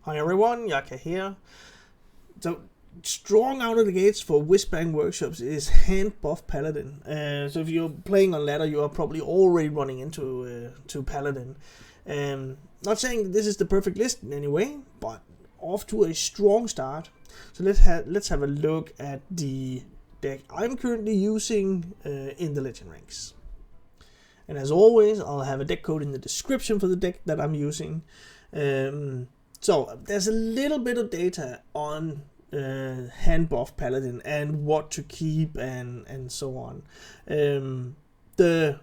Hi everyone, Yacca here. So, strong out of the gates for Whispering Workshops is Handbuff Paladin. So if you're playing on ladder, you are probably already running into to Paladin. Not saying that this is the perfect list in any way, but off to a strong start. So let's have a look at the deck I'm currently using in the Legend ranks. And as always, I'll have a deck code in the description for the deck that I'm using. So there's a little bit of data on Handbuff Paladin and what to keep and so on. The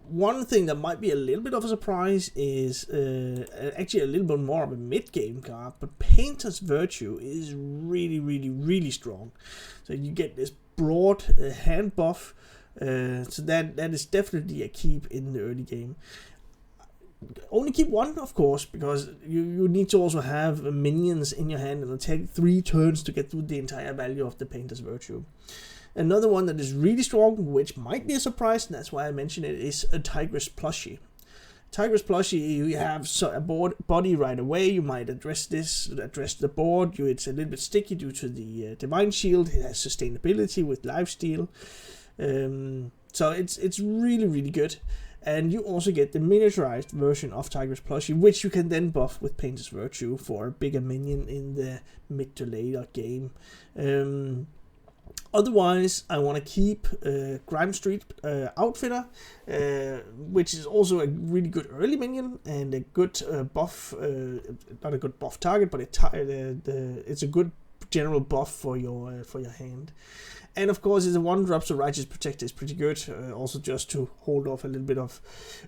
one thing that might be a little bit of a surprise is actually a little bit more of a mid-game card, but Painter's Virtue is really strong. So you get this broad hand buff, so that is definitely a keep in the early game. Only keep one, of course, because you need to also have minions in your hand, and it'll take 3 turns to get through the entire value of the Painter's Virtue. Another one that is really strong, which might be a surprise, and that's why I mentioned it, is a Tigress Plushie. Tigress Plushie, you have a body right away. You might address the board. It's a little bit sticky due to the Divine Shield. It has sustainability with lifesteal. So it's really good. And you also get the miniaturized version of Tigress Plushie, which you can then buff with Painter's Virtue for a bigger minion in the mid to later game. Otherwise, I want to keep Grime Street Outfitter, which is also a really good early minion and a good buff, not a good buff target, but it's a good general buff for your hand. And of course, it's a 1-drop, so Righteous Protector is pretty good, also just to hold off a little bit of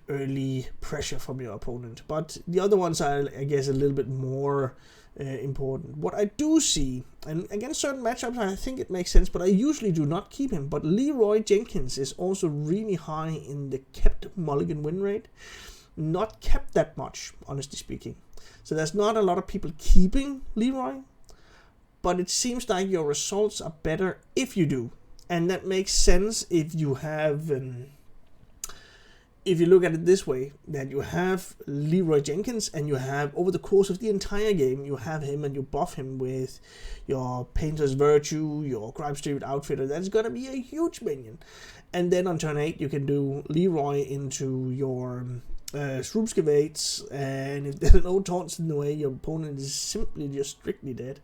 early pressure from your opponent. But the other ones are, I guess, a little bit more important. What I do see, and against certain matchups, I think it makes sense, but I usually do not keep him. But LEEROY Jenkins is also really high in the kept mulligan win rate. Not kept that much, honestly speaking. So there's not a lot of people keeping LEEROY. But it seems like your results are better if you do. And that makes sense if you have, if you look at it this way, that you have LEEROY Jenkins and you have, over the course of the entire game, you have him and you buff him with your Painter's Virtue, your Grime Street Outfitter. That's going to be a huge minion. And then on turn 8, you can do LEEROY into your Shroomskavates, and if there are no taunts in the way, your opponent is simply just strictly dead.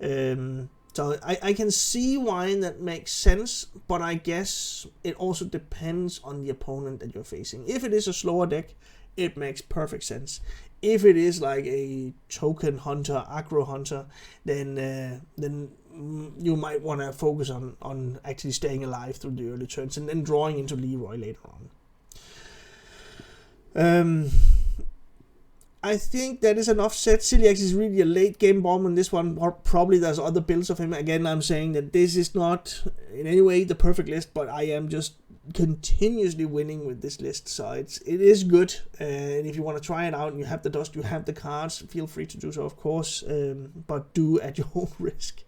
So I can see why that makes sense, but I guess it also depends on the opponent that you're facing. If it is a slower deck, it makes perfect sense. If it is like a token hunter, aggro hunter, then you might want to focus on actually staying alive through the early turns and then drawing into LEEROY later on. I think that is enough said. Celiax is really a late game bomb on this one. Probably there's other builds of him. Again, I'm saying that this is not in any way the perfect list, but I am just continuously winning with this list. So it is good. And if you want to try it out and you have the dust, you have the cards, feel free to do so, of course. But do at your own risk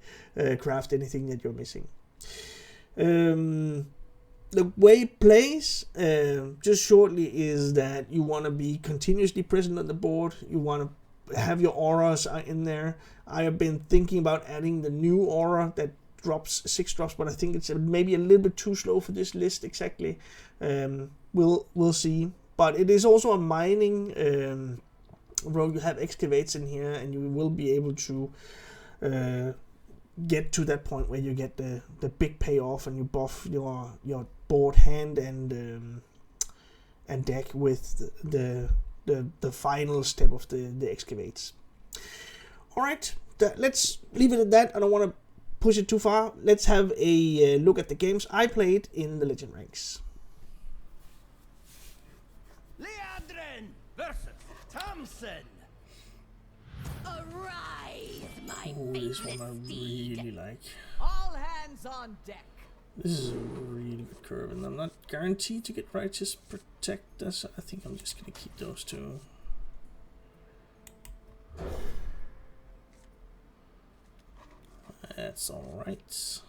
craft anything that you're missing. The way it plays, just shortly, is that you want to be continuously present on the board. You want to have your auras in there. I have been thinking about adding the new aura that drops 6 drops, but I think it's maybe a little bit too slow for this list exactly. We'll see. But it is also a mining rogue. You have excavates in here, and you will be able to get to that point where you get the big payoff and you buff your board, hand, and deck with the final step of the excavates. All right, let's leave it at that. I don't want to push it too far. Let's have a look at the games I played in the Legend ranks. Leandrin versus Thompson. Arise, my This one I faithless steed. really like. All hands on deck. This is a really good curve, and I'm not guaranteed to get Righteous Protector, so I think I'm just going to keep those two. That's alright.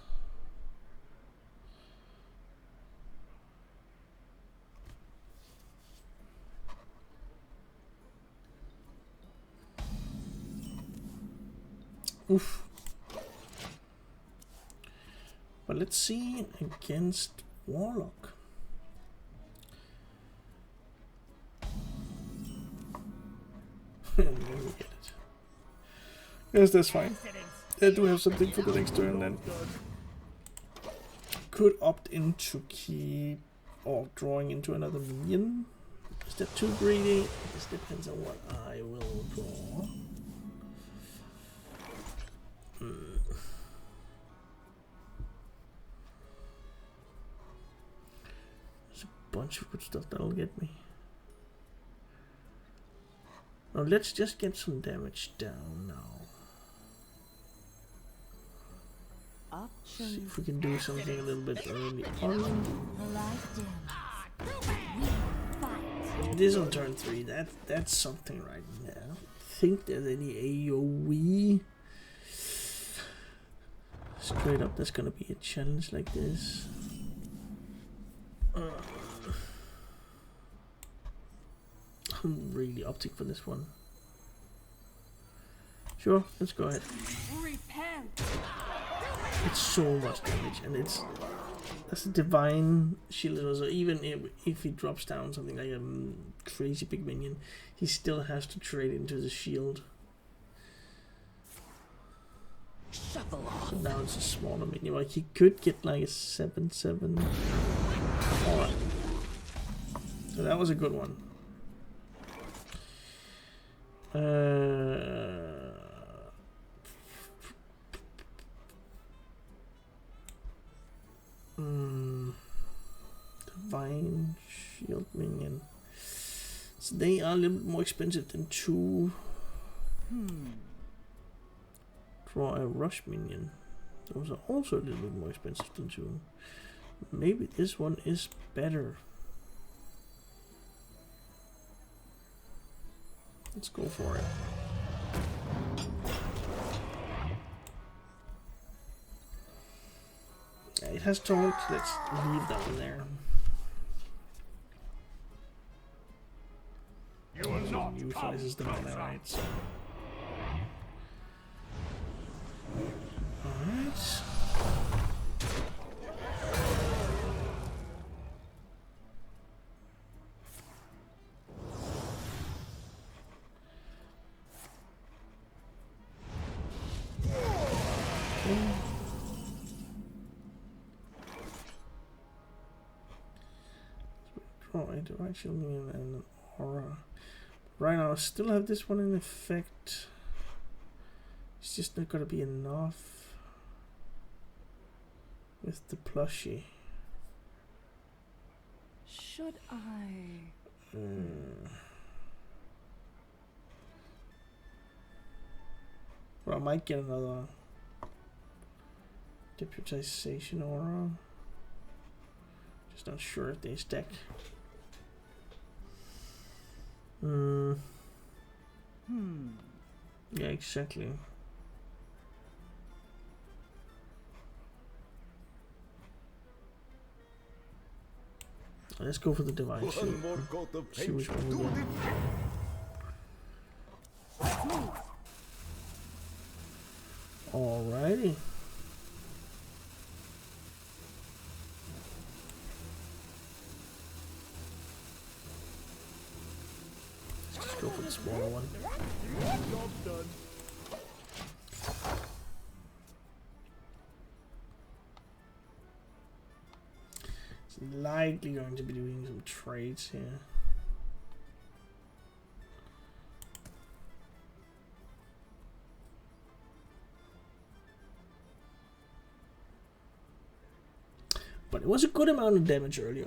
Oof. But let's see against Warlock. Let me get it. Yes, that's fine. I do have something for the next turn then. Could opt into keep or drawing into another minion. Is that too greedy? This depends on what I will draw. There's a bunch of good stuff that'll get me. Now let's just get some damage down now. See if we can do something a little bit early on. This on turn 3, that's something right now. I don't think there's any AoE. Straight up, there's gonna be a challenge like this. I'm really opting for this one. Sure, let's go ahead. It's so much damage, and that's a divine shield. So even if he drops down something like a crazy big minion, he still has to trade into the shield. Shuffle off. So now it's a smaller minion. Like he could get like a 7/7. Alright. So that was a good one. Divine shield minion. So they are a little bit more expensive than 2. Draw a rush minion. Those are also a little bit more expensive than 2. Maybe this one is better. Let's go for it. Yeah, it has taunt. Let's leave that one there. You will not neutralizes the mana, right? So. Alright. Divine shield minion and an aura. Right now I still have this one in effect. It's just not gonna be enough with the plushie. Should I? Well, I might get another deputization aura. Just not sure if they stack. Yeah, exactly. Let's go for the divine shield. See which one we get. Alrighty. Let's go for the smaller one. Job done. It's likely going to be doing some trades here. But it was a good amount of damage earlier.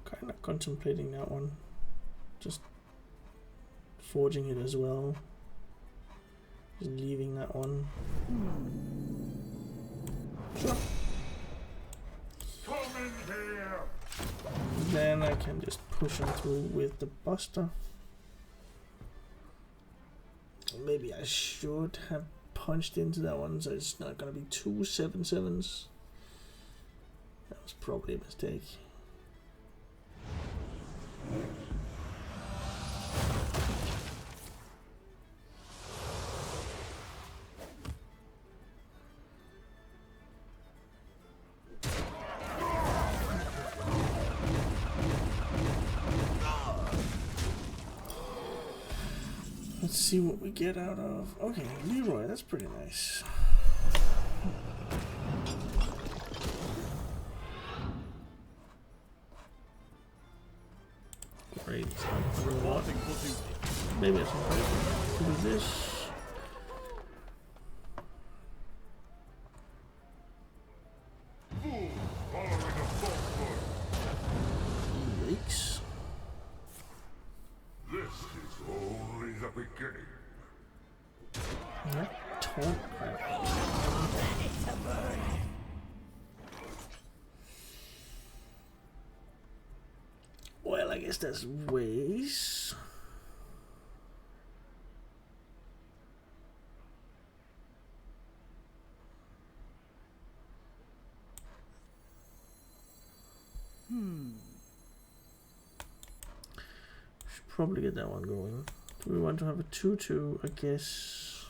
Kind of contemplating that one. Just forging it as well. Just leaving that one. Sure. Come in here. Then I can just push him through with the Buster. Maybe I should have punched into that one, so it's not gonna be 2 7/7s. That was probably a mistake. Let's see what we get out of. Okay, Leroy, that's pretty nice. Great. Maybe it's not to do this. Yikes. This is only the beginning. That taunt crap. Well, I guess there's ways. Should probably get that one going. Do we want to have a 2/2? I guess.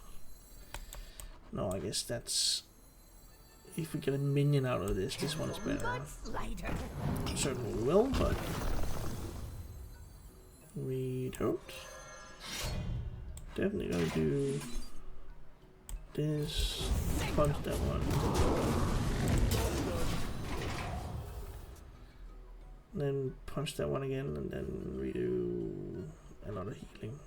No, I guess that's. If we get a minion out of this, this one is better. Certainly we will, but we don't. Definitely gonna do this. Punch that one. Then punch that one again, and then redo another healing.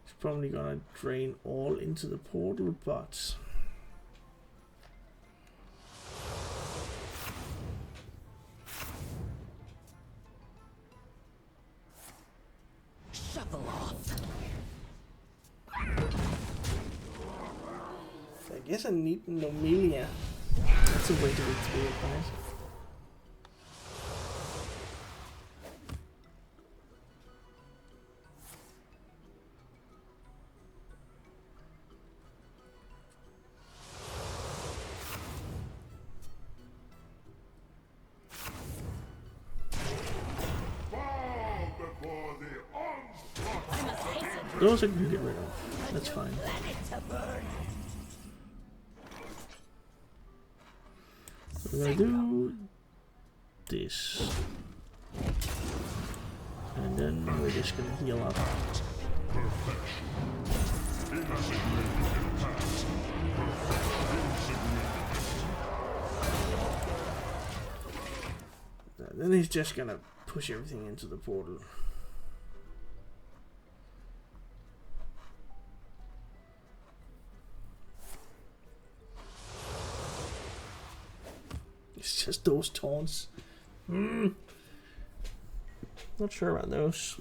It's probably gonna drain all into the portal, but Shovel off. I guess I need Nomelia. That's a way to get through it, guys. Bow before the onslaught. I must hasten. Those I can get rid of. That's fine. Planet to burn. So we're gonna do this. And then we're just gonna heal up. Then he's just gonna push everything into the portal. It's just those taunts. Not sure about those.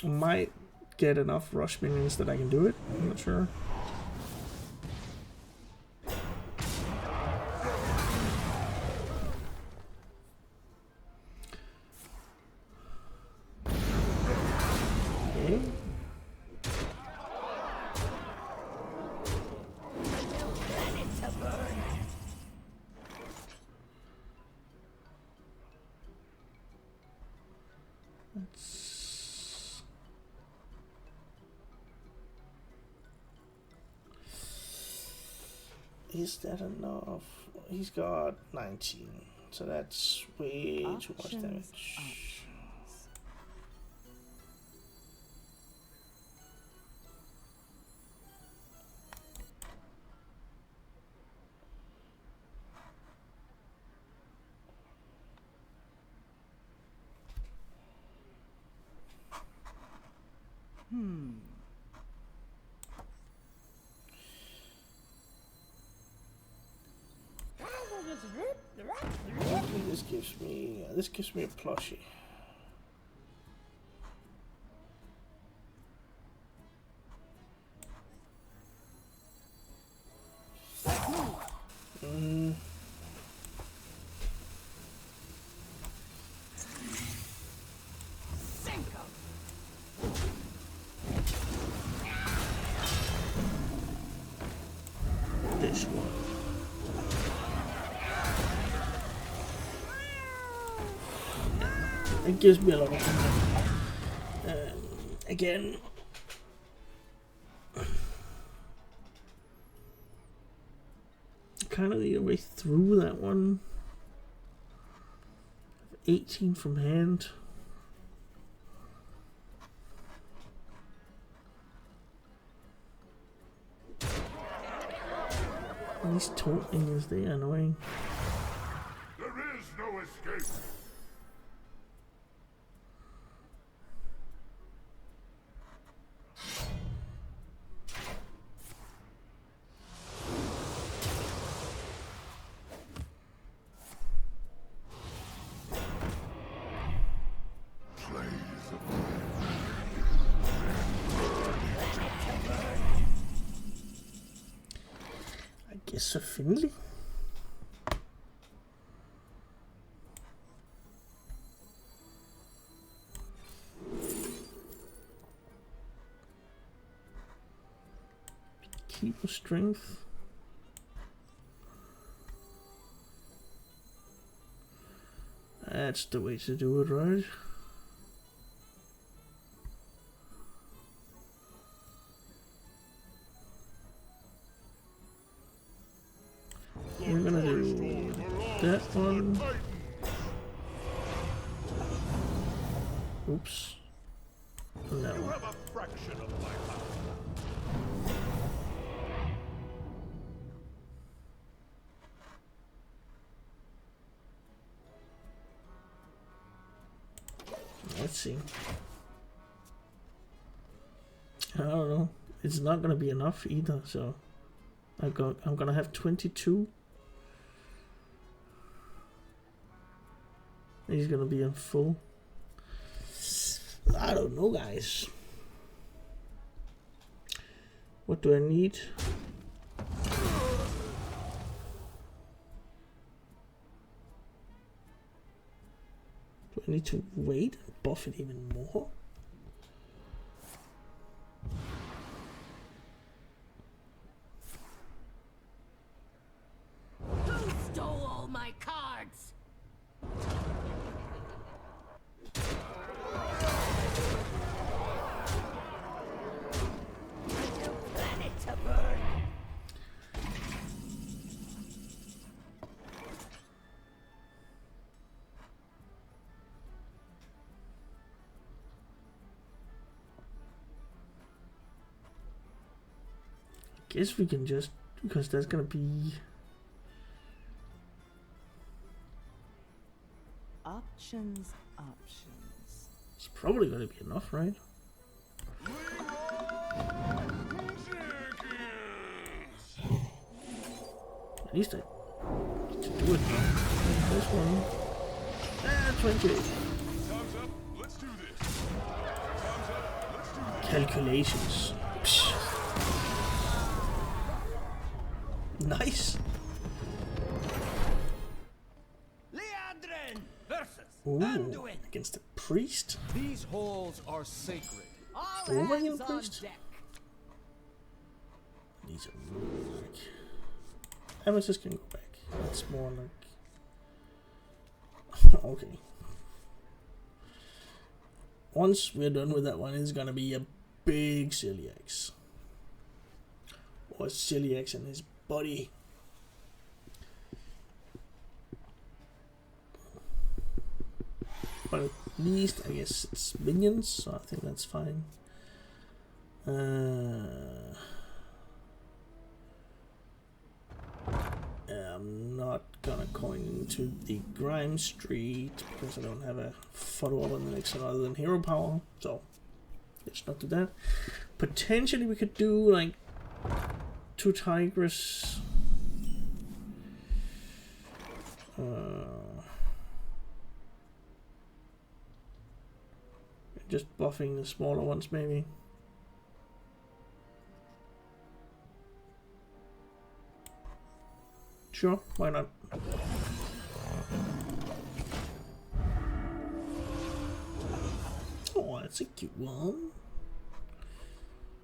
I might get enough rush minions that I can do it. I'm not sure. Okay. Is that enough? He's got 19, so that's way too much damage. This gives me a plushie. this one. Yeah, it gives me a lot of fun. Again, kind of need a way through that one. 18 from hand. These taunting is they annoying. There is no escape. Selvfølgelig. Keeper strength. That's the way to do it, right? We're gonna do that one. Oops. No. You have a fraction of my power. Let's see. I don't know. It's not gonna be enough either, so I'm gonna have 22. He's gonna be in full. I don't know, guys. What do I need? Do I need to wait and buff it even more? Who stole all my cards? Planet to burn. Guess we can just, because that's gonna be Options. it's probably gonna be enough, right? At least I need to do it now. This one. 28. Time's up. Let's do this. Time's up. Let's do this. Calculations. Psh. Nice. Leandrin versus Ooh, Anduin. against the priest. These halls are sacred. All Over hands here, on priest. deck. These are really like. Amethyst can go back. That's more like. Okay. Once we're done with that one, it's gonna be a big celiax. Or celiax and his body. But at least I guess it's minions, so I think that's fine. I'm not gonna coin into the Grime Street because I don't have a follow-up on the next one other than hero power, so let's not do that. Potentially we could do like 2 Tigress. Just buffing the smaller ones maybe. Sure, why not? Oh, that's a cute one.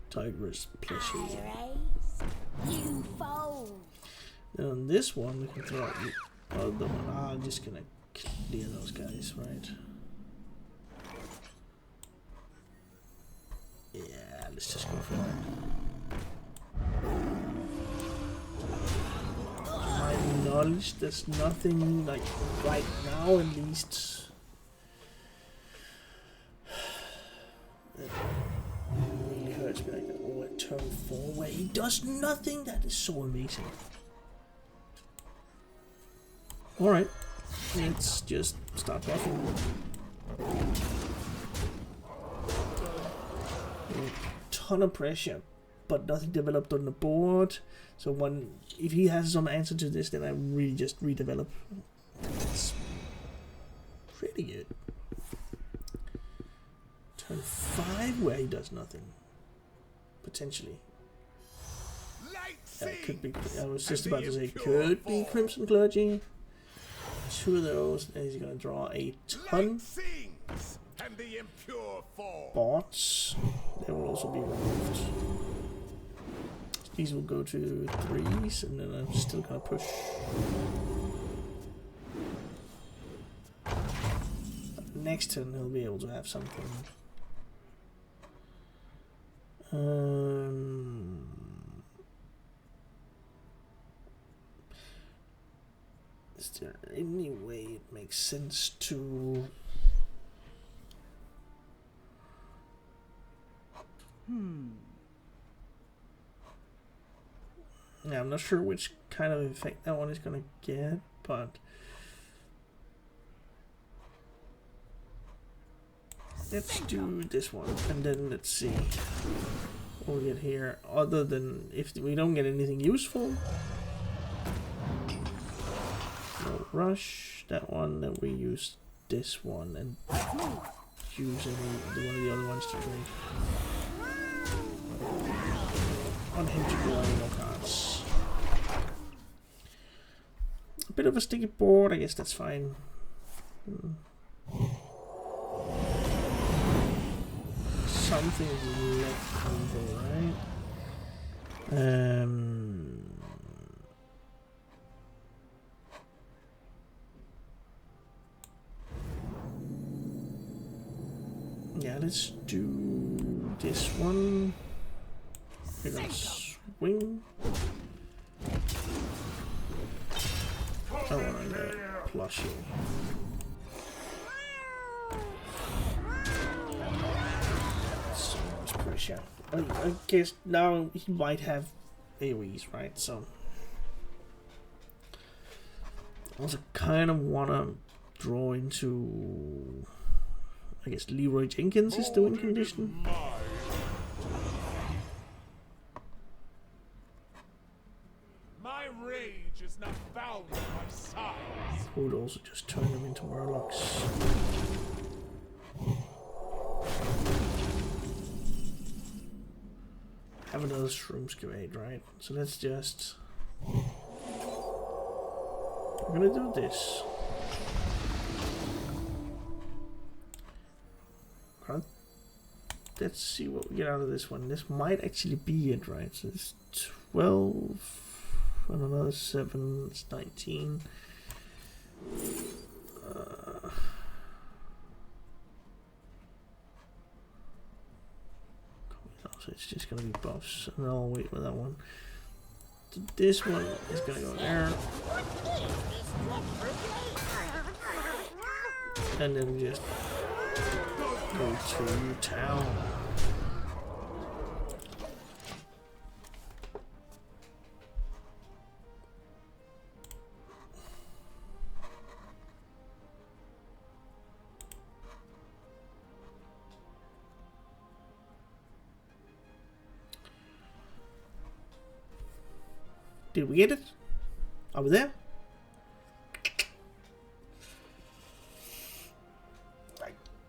Tigress plushies. You fold. Then on this one, we can throw out the other one. Ah, I'm just gonna clear those guys, right? Yeah, let's just go for it. My knowledge, there's nothing like right now, at least. That really hurts me like that. Oh, at turn 4 where he does nothing. That is so amazing. Alright, let's just start buffing. A ton of pressure, but nothing developed on the board. So if he has some answer to this, then I really just redevelop. That's pretty good. Turn 5 where he does nothing. Potentially. Could be. I was just about to say could be Crimson Clergy. 2 of those, and he's gonna draw a ton. Bots, they will also be removed. These will go to 3s, and then I'm still gonna push. Next turn he'll be able to have something. Is there any way it makes sense to... Yeah, I'm not sure which kind of effect that one is gonna get, but let's do this one, and then let's see what we get here. Other than if we don't get anything useful, no rush. That one, then we use this one and use one of the other ones to drink. On him to draw any more cards. A bit of a sticky board, I guess that's fine. Something left over, right? Yeah, let's do this one. We're gonna swing. I want to plushie. So much pressure. I guess now he might have AoEs, right? So I also kind of want to draw into. I guess LEEROY Jenkins is the win condition. My rage is not bound by size. Would also just turn them into warlocks. Have another shroom scavade, right? So let's just. We're gonna do this. Let's see what we get out of this one. This might actually be it, right? So it's 12 and another 7, it's 19. So it's just gonna be buffs, and I'll wait with that one. So this one is gonna go there. And then we just go to town. Did we get it? Are we there?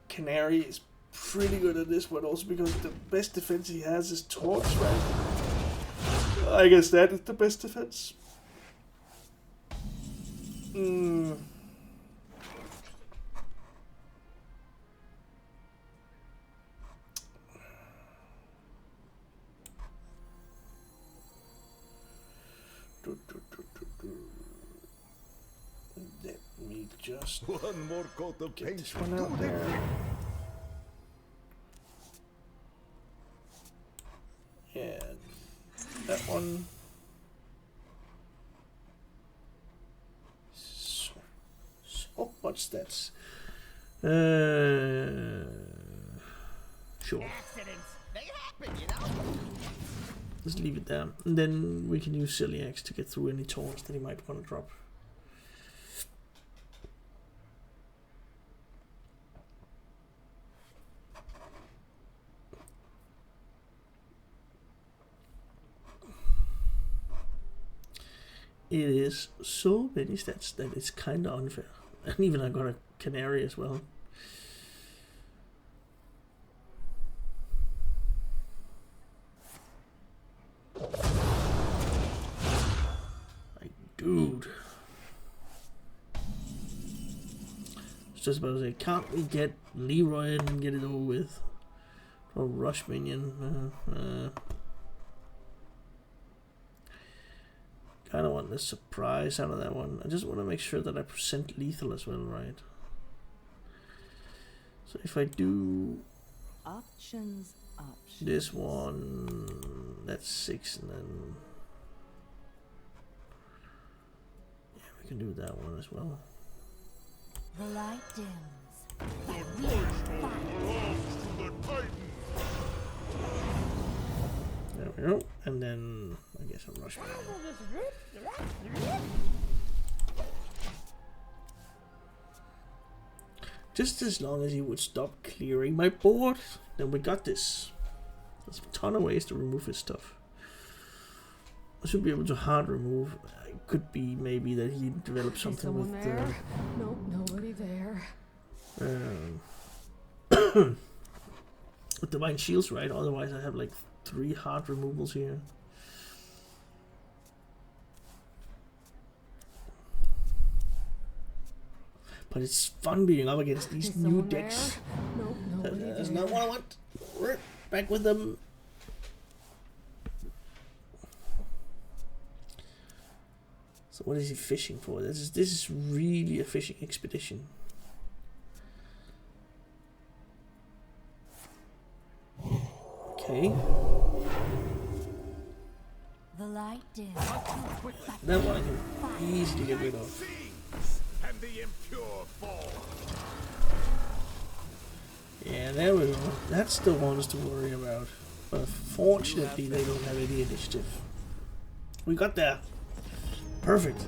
Canary is pretty good at this one also because the best defense he has is torch, right? I guess that is the best defense. just One more coat of get paint. this one out there. And that one. So much stats. Sure. Accidents, they happen, you know? Let's leave it there. And then we can use Celiax to get through any taunts that he might want to drop. It is so many stats that it's kind of unfair. And even I got a canary as well. Like, dude. It's just about to say, can't we get Leroy in and get it over with? Or Rush Minion. Kind of want the surprise out of that one. I just want to make sure that I present lethal as well, right? So if I do Options. this one, that's 6, and then yeah, we can do that one as well. The light dims, but we fight. The Titan. There we go, and then I guess I'll rush back. Just as long as he would stop clearing my board, then we got this. There's a ton of ways to remove his stuff. I should be able to hard remove. It could be maybe that he developed something with Nope, nobody there. with divine shields, right? Otherwise I have like 3 hard removals here. But it's fun being up against these Is new someone decks. there? Nope, nobody That's there. not what I want. We're back with them. So what is he fishing for? This is really a fishing expedition. Okay. The light dims. That one I can easily get rid of. And the impure fall. Yeah, there we go. That's the ones to worry about. But fortunately, they don't have any initiative. We got there. Perfect.